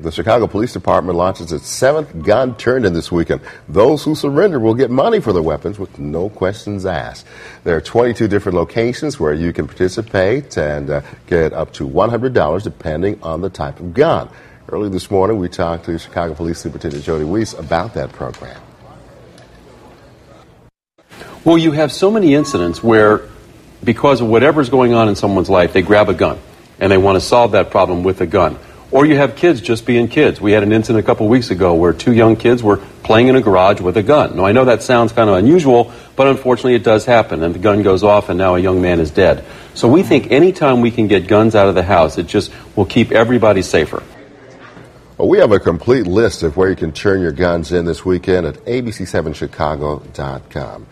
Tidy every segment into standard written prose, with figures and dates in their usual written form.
The Chicago Police Department launches its 7th gun turn-in this weekend. Those who surrender will get money for their weapons with no questions asked. There are 22 different locations where you can participate and get up to $100 depending on the type of gun. Early this morning, we talked to Chicago Police Superintendent Jody Weiss about that program. Well, you have so many incidents where, because of whatever's going on in someone's life, they grab a gun and they want to solve that problem with a gun. Or you have kids just being kids. We had an incident a couple weeks ago where 2 young kids were playing in a garage with a gun. Now, I know that sounds kind of unusual, but unfortunately it does happen, and the gun goes off and now a young man is dead. So we think anytime we can get guns out of the house, it just will keep everybody safer. Well, we have a complete list of where you can turn your guns in this weekend at abc7chicago.com.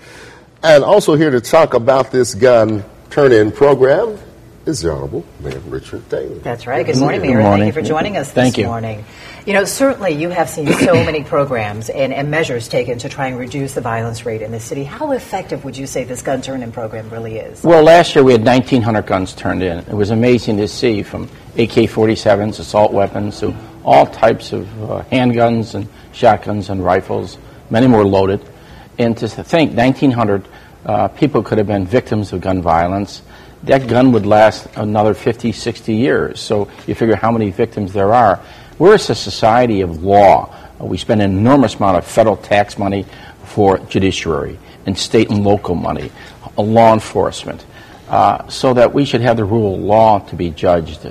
And also here to talk about this gun turn-in program is the Honorable Mayor Richard Daley. That's right. Good morning, Mayor. Thank you for joining us this morning. You know, certainly you have seen so many programs and measures taken to try and reduce the violence rate in the city. How effective would you say this gun turn-in program really is? Well, last year we had 1,900 guns turned in. It was amazing to see, from AK-47s, assault weapons, to all types of handguns and shotguns and rifles. Many more loaded. And to think 1,900 people could have been victims of gun violence. That gun would last another 50, 60 years. So you figure how many victims there are. We're a society of law. We spend an enormous amount of federal tax money for judiciary and state and local money, law enforcement, so that we should have the rule of law to be judged,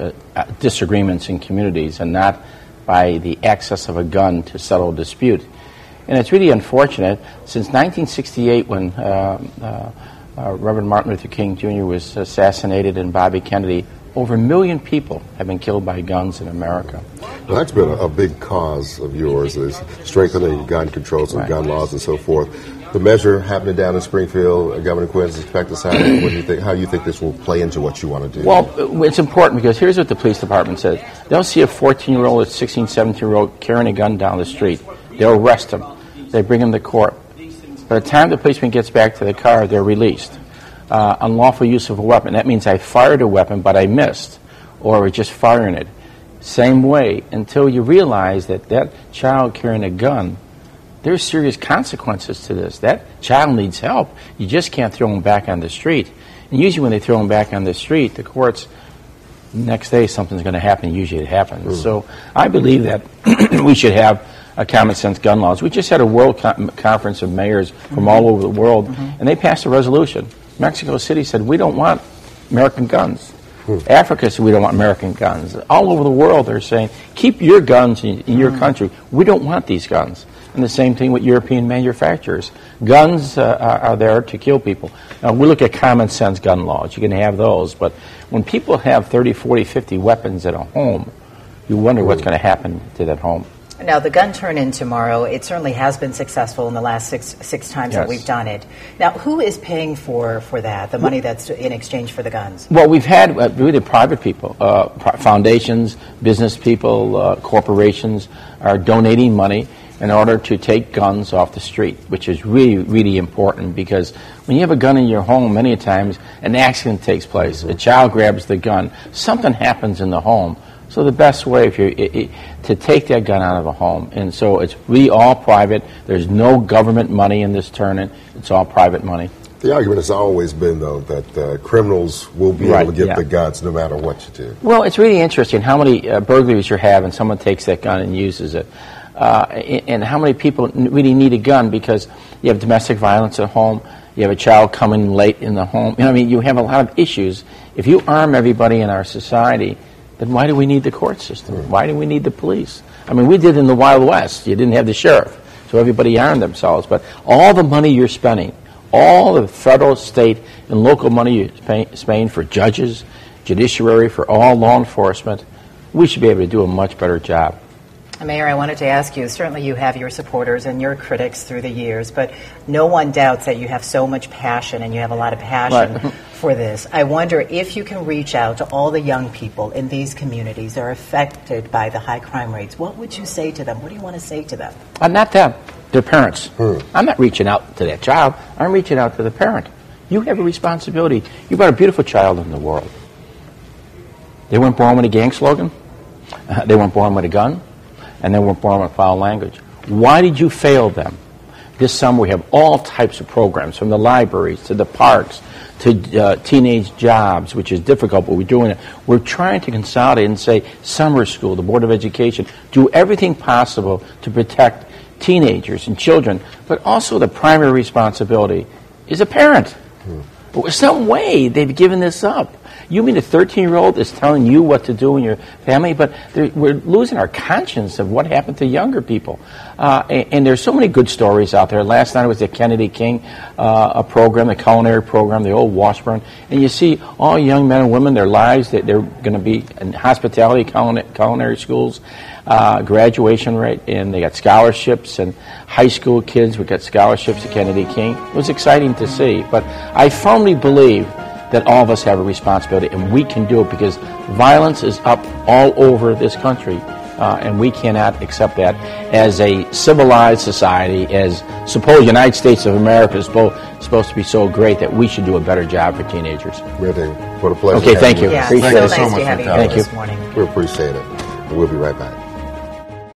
disagreements in communities, and not by the access of a gun to settle a dispute. And it's really unfortunate. Since 1968, when Reverend Martin Luther King Jr. was assassinated and Bobby Kennedy, over 1 million people have been killed by guns in America. Well, that's been a big cause of yours, is strengthening gun controls and gun laws and so forth. The measure happening down in Springfield, Governor Quinn's expected to sign. What do you think? How do you think this will play into what you want to do? Well, it's important because here's what the police department says. They'll see a 14-year-old or 16, 17-year-old carrying a gun down the street. They'll arrest him. They bring him to court. By the time the policeman gets back to the car, they're released. Unlawful use of a weapon. That means I fired a weapon, but I missed, or just firing it. Same way, until you realize that that child carrying a gun, there's serious consequences to this. That child needs help. You just can't throw him back on the street. And usually when they throw him back on the street, the courts, next day something's going to happen. Usually it happens. So I believe that we should have a common sense gun laws. We just had a world conference of mayors from all over the world, and they passed a resolution. Mexico City said, we don't want American guns. Africa said, we don't want American guns. All over the world, they're saying, keep your guns in your country. We don't want these guns. And the same thing with European manufacturers. Guns are there to kill people. Now, we look at common sense gun laws. You can have those. But when people have 30, 40, 50 weapons at a home, you wonder what's going to happen to that home. Now, the gun turn-in tomorrow, it certainly has been successful in the last six times that we've done it. Now, who is paying for that, the money that's in exchange for the guns? Well, we've had really private people, foundations, business people, corporations are donating money in order to take guns off the street, which is really, really important, because when you have a gun in your home, many times an accident takes place. A child grabs the gun. Something happens in the home. So the best way to take that gun out of a home. And so it's really all private. There's no government money in this turn-in. It's all private money. The argument has always been, though, that criminals will be able to get the guns no matter what you do. Well, it's really interesting how many burglaries you have and someone takes that gun and uses it. And how many people really need a gun because you have domestic violence at home, you have a child coming late in the home. You know, I mean, you have a lot of issues. If you arm everybody in our society, then why do we need the court system? Why do we need the police? I mean, we did in the Wild West. You didn't have the sheriff, so everybody armed themselves. But all the money you're spending, all the federal, state, and local money you're spending for judges, judiciary, for all law enforcement, we should be able to do a much better job. Mayor, I wanted to ask you, certainly you have your supporters and your critics through the years, but no one doubts that you have so much passion and you have a lot of passion for this. I wonder if you can reach out to all the young people in these communities that are affected by the high crime rates. What would you say to them? What do you want to say to them? Not them, their parents. I'm not reaching out to that child. I'm reaching out to the parent. You have a responsibility. You brought a beautiful child in the world. They weren't born with a gang slogan. They weren't born with a gun. and then we're born with foul language. Why did you fail them? This summer we have all types of programs, from the libraries to the parks to teenage jobs, which is difficult, but we're doing it. We're trying to consolidate and say, summer school, the Board of Education, do everything possible to protect teenagers and children, but also the primary responsibility is a parent. But in some way, they've given this up. You mean a 13-year-old is telling you what to do in your family, but we're losing our conscience of what happened to younger people. And there's so many good stories out there. Last night was the Kennedy King a program, the culinary program, the old Washburn. And you see all young men and women, their lives, that they're going to be in hospitality, culinary schools, graduation rate, and they got scholarships, and high school kids, we got scholarships at Kennedy King. It was exciting to see. But I firmly believe that all of us have a responsibility, and we can do it, because violence is up all over this country, and we cannot accept that as a civilized society, as suppose United States of America is supposed to be so great that we should do a better job for teenagers. Really, what a pleasure. Okay, thank you. Yeah, Appreciate so it. nice to have you here Thank you. this morning. We appreciate it. And we'll be right back.